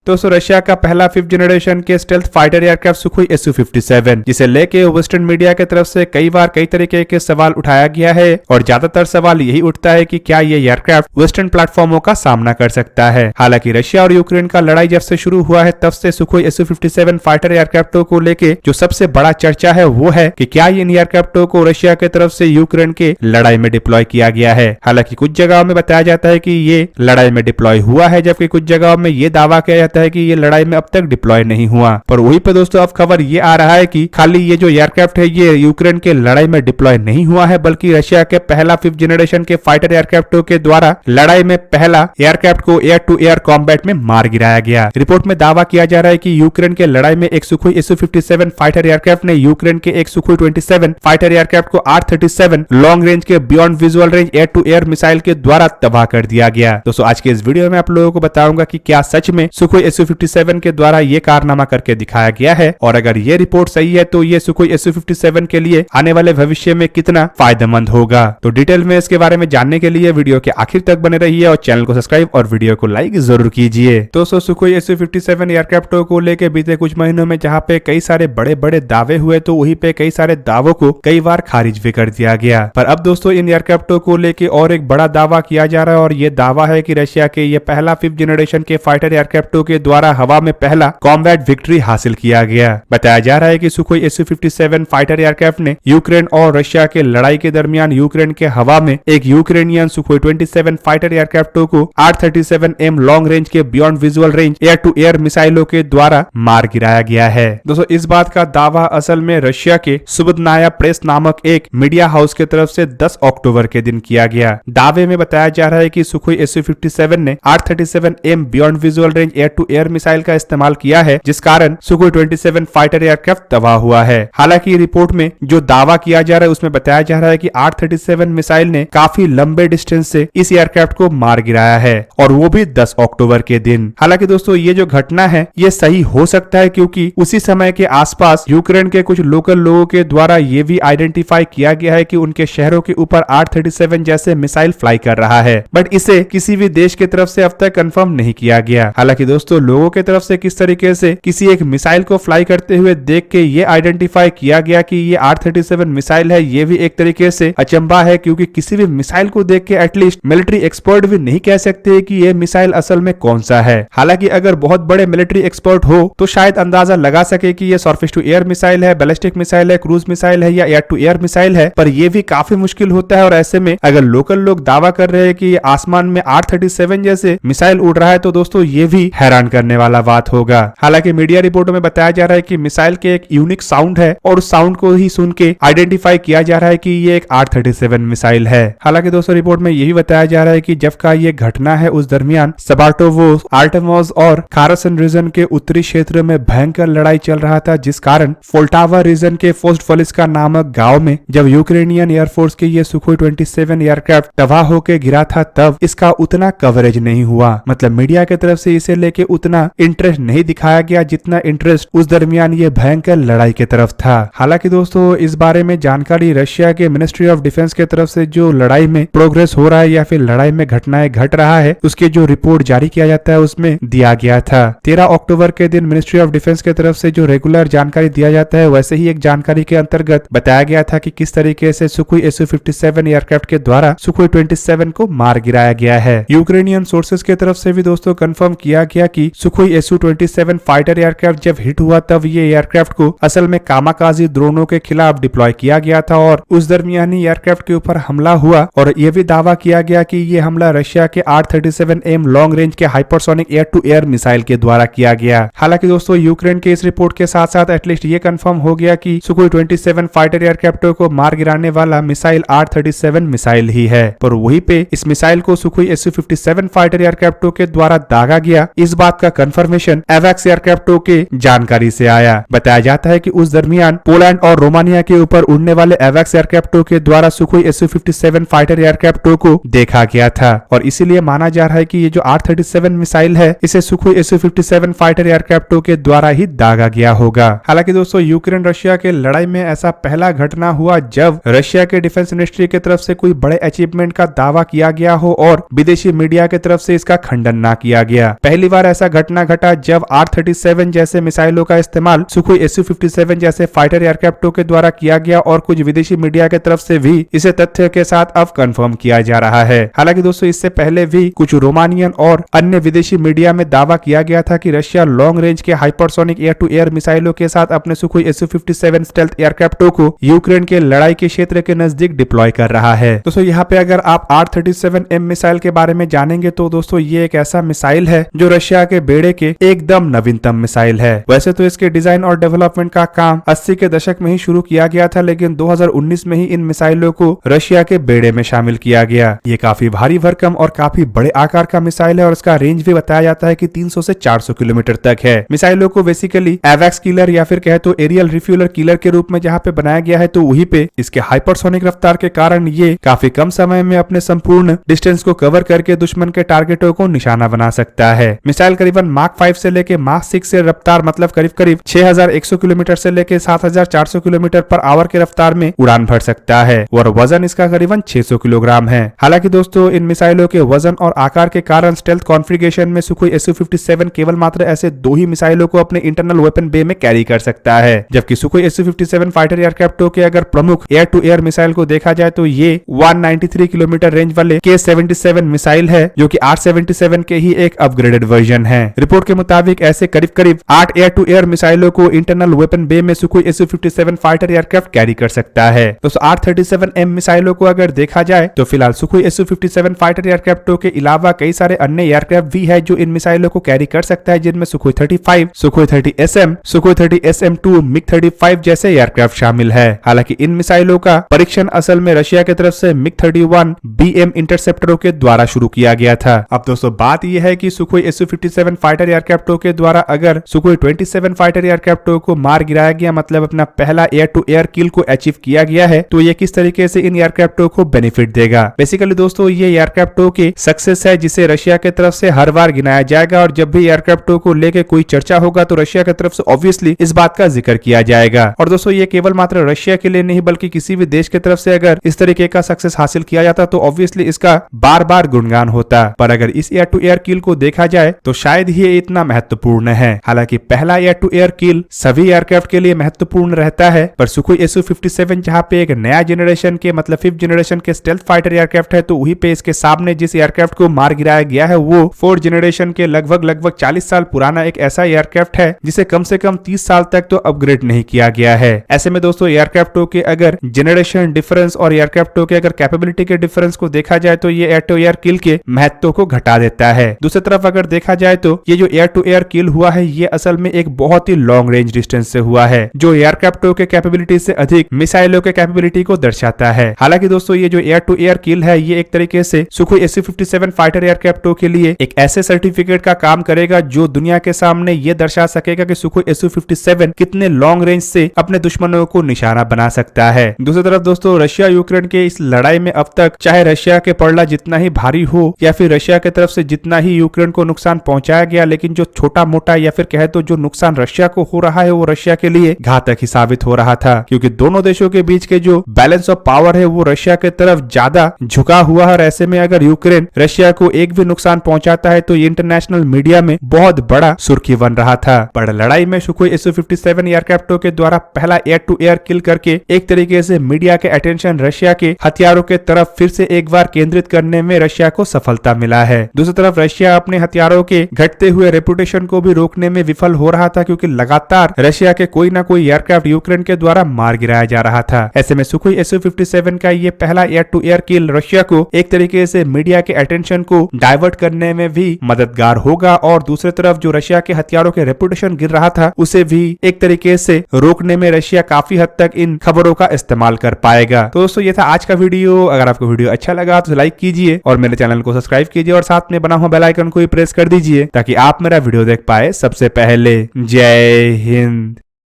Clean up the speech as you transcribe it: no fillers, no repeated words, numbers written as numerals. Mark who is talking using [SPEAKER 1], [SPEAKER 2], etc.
[SPEAKER 1] दोस्तों रशिया का पहला 5th जनरेशन के stealth fighter aircraft Sukhoi Su-57 जिसे लेके वेस्टर्न मीडिया की तरफ से कई बार कई तरीके के सवाल उठाया गया है और ज्यादातर सवाल यही उठता है कि क्या ये एयरक्राफ्ट वेस्टर्न प्लेटफॉर्मों का सामना कर सकता है। हालांकि रशिया और यूक्रेन का लड़ाई जब से शुरू हुआ है तब से सुखोई Su-57 फाइटर एयरक्राफ्टों को लेके जो सबसे बड़ा चर्चा है वो है कि क्या इन एयरक्राफ्टों को रशिया की तरफ से यूक्रेन के लड़ाई में डिप्लॉय किया गया है। हालांकि कुछ जगहों में बताया जाता है कि ये लड़ाई में डिप्लॉय हुआ है, जबकि कुछ जगहों में ये दावा किया जाता है कि ये लड़ाई में अब तक डिप्लॉय नहीं हुआ। पर वहीं पे दोस्तों अब खबर ये आ रहा है कि खाली ये जो एयरक्राफ्ट है ये यूक्रेन के लड़ाई में डिप्लॉय नहीं हुआ है, बल्कि रशिया के पहला 5th जनरेशन के फाइटर एयरक्राफ्टों के द्वारा लड़ाई में पहला एयरक्राफ्ट को एयर टू एयर कॉम्बैट में मार गिराया गया। रिपोर्ट में दावा किया जा रहा है कि यूक्रेन के लड़ाई में एक सुखोई Su-57 फाइटर एयरक्राफ्ट ने यूक्रेन के एक सुखोई 27 फाइटर एयरक्राफ्ट को R-37 लॉन्ग रेंज के beyond visual range air to air missile के द्वारा तबाह कर दिया गया। दोस्तों आज के इस वीडियो में आप लोगों को बताऊंगा कि क्या सच में सुखोई Su-57 के द्वारा ये कारनामा करके दिखाया गया है, और अगर ये रिपोर्ट सही है तो ये सुखोई Su-57 के लिए आने वाले भविष्य में कितना फायदेमंद होगा। तो डिटेल में इसके बारे में जानने के लिए वीडियो के आखिर तक बने रहिए और चैनल को सब्सक्राइब और वीडियो को लाइक जरूर कीजिए। दोस्तों सुखोई Su-57 एयरक्राफ्टों को लेकर बीते कुछ महीनों में जहाँ पे कई सारे बड़े बड़े दावे हुए तो वहीं पे कई सारे दावों को कई बार खारिज भी कर दिया गया। पर अब दोस्तों इन एयरक्राफ्टों को लेकर और एक बड़ा दावा किया जा रहा है, और ये दावा है कि रशिया के ये पहला 5th जनरेशन के फाइटर एयरक्राफ्टों के द्वारा हवा में पहला कॉम्बैट विक्ट्री हासिल किया गया। बताया जा रहा है कि सुखोई Su-57 फाइटर एयरक्राफ्ट ने यूक्रेन और रशिया के लड़ाई के दरमियान यूक्रेन के हवा में एक यूक्रेनियन सुखोई 27 फाइटर एयरक्राफ्टों को R-37M लॉन्ग रेंज के beyond visual range air to air मिसाइलों के द्वारा मार गिराया गया है। दोस्तों इस बात का दावा असल में रशिया के सुबदनाया प्रेस नामक एक मीडिया हाउस की तरफ से 10 अक्टूबर के दिन किया गया। दावे में बताया जा रहा है कि सुखोई Su-57 ने R-37M beyond visual range air to air missile का इस्तेमाल किया है, जिस कारण सुखोई 27 फाइटर एयरक्राफ्ट तबाह हुआ है। हालांकि रिपोर्ट में जो दावा किया जा रहा है उसमें बताया जा रहा है कि R-37 मिसाइल ने काफी लंबे डिस्टेंस से इस एयरक्राफ्ट को मार गिराया है, और वो भी 10 अक्टूबर के दिन। हालांकि दोस्तों ये जो घटना है ये सही हो सकता है, क्योंकि उसी समय के आसपास यूक्रेन के कुछ लोकल लोगों के द्वारा ये भी आइडेंटिफाई किया गया है कि उनके शहरों के ऊपर R-37 जैसे मिसाइल फ्लाई कर रहा है, बट इसे किसी भी देश की तरफ से अब तक कंफर्म नहीं किया गया। हालांकि दोस्तों लोगों की तरफ से किस तरीके से किसी एक मिसाइल को फ्लाई करते हुए देख के ये आइडेंटिफाई किया गया कि ये R-37 मिसाइल है, ये भी एक तरीके से अचंभा है, क्योंकि किसी भी मिसाइल को देख के एटलीस्ट मिलिट्री एक्सपर्ट भी नहीं कह सकते कि ये मिसाइल असल में कौन सा है। हालांकि अगर बहुत बड़े मिलिट्री एक्सपर्ट हो तो शायद अंदाजा लगा सके कि ये सरफेस टू एयर मिसाइल है, बैलिस्टिक मिसाइल है, क्रूज मिसाइल है या एयर टू एयर मिसाइल है, पर यह भी काफी मुश्किल होता है। और ऐसे में अगर लोकल लोग दावा कर रहे हैं कि आसमान में R-37 जैसे मिसाइल उड़ रहा है तो दोस्तों ये भी हैरान करने वाला बात होगा। हालांकि मीडिया रिपोर्टों में बताया जा रहा है कि मिसाइल के एक यूनिक साउंड है, और उस साउंड को ही सुन के आइडेंटिफाई किया जा रहा है कि ये एक R-37 मिसाइल है। हालांकि दोस्तों रिपोर्ट में यही बताया जा रहा है कि जब का ये घटना है उस दरमियान सबार्टोवो, आर्टेमोस और खारसन रीजन के उत्तरी क्षेत्र में भयंकर लड़ाई चल रहा था, जिस कारण फोल्टावा रीजन के फोस्टफलिस्का नामक गांव में जब यूक्रेनियन एयरफोर्स के ये सुखोई 27 एयरक्राफ्ट तबाह होकर गिरा था तब इसका उतना कवरेज नहीं हुआ। मतलब मीडिया की तरफ से इसे लेके उतना इंटरेस्ट नहीं दिखाया गया जितना इंटरेस्ट उस दरमियान ये भयंकर लड़ाई की तरफ था। हालांकि दोस्तों इस बारे में जानकारी रशिया के मिनिस्ट्री ऑफ डिफेंस की तरफ से जो लड़ाई में प्रोग्रेस हो रहा है या फिर लड़ाई में घटनाएं घट रहा है उसके जो रिपोर्ट जारी किया जाता है उसमें दिया गया था। 13 अक्टूबर के दिन मिनिस्ट्री ऑफ डिफेंस की तरफ से जो रेगुलर जानकारी दिया जाता है वैसे ही एक जानकारी के अंतर्गत बताया गया था कि किस तरीके से सुखोई Su-57 एयरक्राफ्ट के द्वारा सुखोई 27 को मार गिराया गया है। यूक्रेनियन सोर्सेज की तरफ से भी दोस्तों कंफर्म किया गया कि सुखोई Su-27 फाइटर एयरक्राफ्ट जब हिट हुआ तब ये एयरक्राफ्ट को असल में कामाकाजी ड्रोनों के खिलाफ डिप्लॉय किया गया था, और उस दरमियान ही एयरक्राफ्ट के ऊपर हमला हुआ, और यह भी दावा किया गया कि ये हमला रशिया के R-37M लॉन्ग रेंज के hypersonic air to air missile के द्वारा किया गया। हालांकि दोस्तों यूक्रेन के इस रिपोर्ट के साथ साथ एटलीस्ट ये कंफर्म हो गया कि सुखोई 27 फाइटर एयरक्राफ्टों को मार गिराने वाला मिसाइल R-37 मिसाइल ही है, पर वहीं पे इस मिसाइल को सुखोई Su-57 फाइटर एयरक्राफ्टों के द्वारा दागा गया, इस बात का कंफर्मेशन एवैक्स एयरक्राफ्टों के जानकारी से आया। बताया जाता है कि उस दरमियान पोलैंड और रोमानिया के ऊपर उड़ने वाले एवैक्स एयरक्राफ्टों के द्वारा सुखोई Su-57 फाइटर एयरक्राफ्टों को देखा गया था, और इसीलिए माना जा रहा है कि ये जो R-37 मिसाइल है इसे सुखोई Su-57 फाइटर एयरक्राफ्टों के द्वारा ही दागा गया होगा। हालांकि दोस्तों यूक्रेन रशिया के लड़ाई में ऐसा पहला घटना हुआ जब रशिया के डिफेंस मिनिस्ट्री की तरफ से कोई बड़े अचीवमेंट का दावा किया गया हो और विदेशी मीडिया की तरफ से इसका खंडन ना किया गया। पहली बार ऐसा घटना घटा जब R-37 जैसे मिसाइलों का इस्तेमाल सुखोई Su-57 जैसे फाइटर एयरक्राफ्टों के द्वारा किया गया और कुछ विदेशी मीडिया के तरफ से भी इसे तथ्य के साथ अब कंफर्म किया जा रहा है। हालांकि दोस्तों इससे पहले भी कुछ रोमानियन और अन्य विदेशी मीडिया में दावा किया गया था कि रशिया लॉन्ग रेंज के हाइपरसोनिक एयर टू एयर मिसाइलों के साथ अपने सुखोई Su-57 स्टेल्थ एयरक्राफ्टों को यूक्रेन के लड़ाई के क्षेत्र के नजदीक डिप्लॉय कर रहा है। दोस्तों यहाँ पे अगर आप R-37M मिसाइल के बारे में जानेंगे तो दोस्तों ये एक ऐसा मिसाइल है जो रशिया के बेड़े के एकदम नवीनतम मिसाइल है। वैसे तो इसके डिजाइन और डेवलपमेंट का काम 80 के दशक में ही शुरू किया गया था, लेकिन 2019 में ही इन मिसाइलों को रशिया के बेड़े में शामिल किया गया। ये काफी भारी भरकम और काफी बड़े आकार का मिसाइल है और इसका रेंज भी बताया जाता है कि 300 से 400 किलोमीटर तक है। मिसाइलों को बेसिकली एवैक्स किलर या फिर कहे तो एरियल रिफ्यूलर किलर के रूप में जहाँ पे बनाया गया है, तो वहीं पे इसके हाइपरसोनिक रफ्तार के कारण ये काफी कम समय में अपने संपूर्ण डिस्टेंस को कवर करके दुश्मन के टारगेटों को निशाना बना सकता है। मिसाइल करीबन माक 5 से लेके माक 6 से रफ्तार मतलब करीब 6100 किलोमीटर से लेके 7400 किलोमीटर पर आवर के रफ्तार में उड़ान भर सकता है और वजन इसका करीबन 600 किलोग्राम है। हालांकि दोस्तों इन मिसाइलों के वजन और आकार के कारण स्टेल्थ कॉन्फ़िगरेशन में सुखोई Su-57 केवल मात्र ऐसे 2 ही मिसाइलों को अपने इंटरनल वेपन बे में कैरी कर सकता है, जबकि सुखोई Su-57 फाइटर एयरक्राफ्टों के अगर प्रमुख एयर टू एयर मिसाइल को देखा जाए तो ये 193 किलोमीटर रेंज वाले K-77 मिसाइल है, जो कि R-77 के ही एक अपग्रेडेड वर्जन है। रिपोर्ट के मुताबिक ऐसे करीब 8 एयर टू एयर मिसाइलों को इंटरनल वेपन बे में Sukhoi Su-57 fighter aircraft carry कर सकता है। दोस्तों R-37M मिसाइलों को अगर देखा जाए तो फिलहाल सुखोई Su-57 फाइटर एयरक्राफ्टों के अलावा कई सारे अन्य एयरक्राफ्ट भी है जो इन मिसाइलों को कैरी कर सकता है, जिनमें Sukhoi 35, Sukhoi 30SM, Sukhoi 30SM-2, MiG-35 जैसे एयरक्राफ्ट शामिल है। हालांकि इन मिसाइलों का परीक्षण असल में रशिया की तरफ से MiG-31 BM इंटरसेप्टरों के द्वारा शुरू किया गया था। अब दोस्तों बात यह है कि सुखोई Su-57 फाइटर एयरक्राफ्टों के द्वारा अगर सुखोई 27 फाइटर एयरक्राफ्टों को मार गिराया गया, मतलब अपना पहला एयर टू एयर किल को अचीव किया गया है, तो ये किस तरीके से इन एयरक्राफ्टों को बेनिफिट देगा। बेसिकली दोस्तों ये एयरक्राफ्टों के सक्सेस है जिसे रशिया की तरफ से हर बार गिनाया जाएगा और जब भी एयरक्राफ्टों को लेके कोई चर्चा होगा तो रशिया की तरफ से ऑब्वियसली इस बात का जिक्र किया जाएगा। और दोस्तों ये केवल मात्र रशिया के लिए नहीं बल्कि किसी भी देश की तरफ से अगर इस तरीके का सक्सेस हासिल किया जाता तो ऑब्वियसली इसका बार बार गुणगान होता। पर अगर इस एयर टू एयर किल को देखा जाए तो शायद ही ये इतना महत्वपूर्ण है। हालांकि पहला एयर टू एयर किल सभी एयरक्राफ्ट के लिए महत्वपूर्ण रहता है, पर सुखोई Su-57 जहां पे एक नया जनरेशन के मतलब 5th जनरेशन के स्टेल्थ फाइटर एयरक्राफ्ट है, तो वहीं पे इसके सामने जिस एयरक्राफ्ट को मार गिराया गया है वो 4th जनरेशन के लगभग 40 साल पुराना एक ऐसा एयरक्राफ्ट है जिसे कम से कम 30 साल तक तो अपग्रेड नहीं किया गया है। ऐसे में दोस्तों एयरक्राफ्टों के अगर जनरेशन डिफरेंस और एयरक्राफ्टों के अगर कैपेबिलिटी के डिफरेंस को देखा जाए तो ये एयर टू एयर किल के महत्व को घटा देता है। दूसरी तरफ अगर देखा जाए तो ये जो एयर टू एयर किल हुआ है ये असल में एक बहुत ही लॉन्ग रेंज डिस्टेंस से हुआ है, जो एयरक्राफ्टों के कैपेबिलिटी से अधिक मिसाइलों के कैपेबिलिटी को दर्शाता है। हालांकि दोस्तों ये जो एयर टू एयर किल है ये एक तरीके से सुखोई Su-57 फाइटर एयरक्राफ्टों के लिए एक ऐसे सर्टिफिकेट का काम करेगा जो दुनिया के सामने ये दर्शा सकेगा कि सुखोई Su-57 कितने लॉन्ग रेंज से अपने दुश्मनों को निशाना बना सकता है। दूसरी तरफ दोस्तों रशिया यूक्रेन के इस लड़ाई में अब तक चाहे रशिया के पलड़ा जितना ही भारी हो या फिर रशिया की तरफ से जितना ही यूक्रेन को नुकसान पहुंचाया गया, लेकिन जो छोटा मोटा या फिर कहे तो जो नुकसान रशिया को हो रहा है वो रशिया के लिए घातक ही साबित हो रहा था, क्योंकि दोनों देशों के बीच के जो बैलेंस ऑफ पावर है वो रशिया की तरफ ज्यादा झुका हुआ है। और ऐसे में अगर यूक्रेन रशिया को एक भी नुकसान पहुंचाता है तो ये इंटरनेशनल मीडिया में बहुत बड़ा सुर्खी बन रहा था। बड़ी लड़ाई में सुखोई Su-57 एयरक्राफ्टों के द्वारा पहला एयर टू एयर किल करके एक तरीके से मीडिया के अटेंशन रशिया के हथियारों के तरफ फिर से एक बार केंद्रित करने में रशिया को सफलता मिला है। दूसरी तरफ रशिया अपने हथियारों के घटते हुए रेपुटेशन को भी रोकने में विफल हो रहा था, क्योंकि लगातार रशिया के कोई ना कोई एयरक्राफ्ट यूक्रेन के द्वारा मार गिराया जा रहा था। ऐसे में सुखोई Su-57 का ये पहला air to air kill Russia को एक तरीके से मीडिया के अटेंशन को डाइवर्ट करने में भी मददगार होगा और दूसरी तरफ जो रशिया के हथियारों के रेपुटेशन गिर रहा था उसे भी एक तरीके से रोकने में रशिया काफी हद तक इन खबरों का इस्तेमाल कर पाएगा। तो दोस्तों ये था आज का वीडियो। अगर आपको वीडियो अच्छा लगा तो लाइक कीजिए और मेरे चैनल को सब्सक्राइब कीजिए और साथ में बना हुआ बेल आइकन को भी प्रेस कर दीजिए ताकि आप मेरा वीडियो देख पाए सबसे पहले। जय हिंद।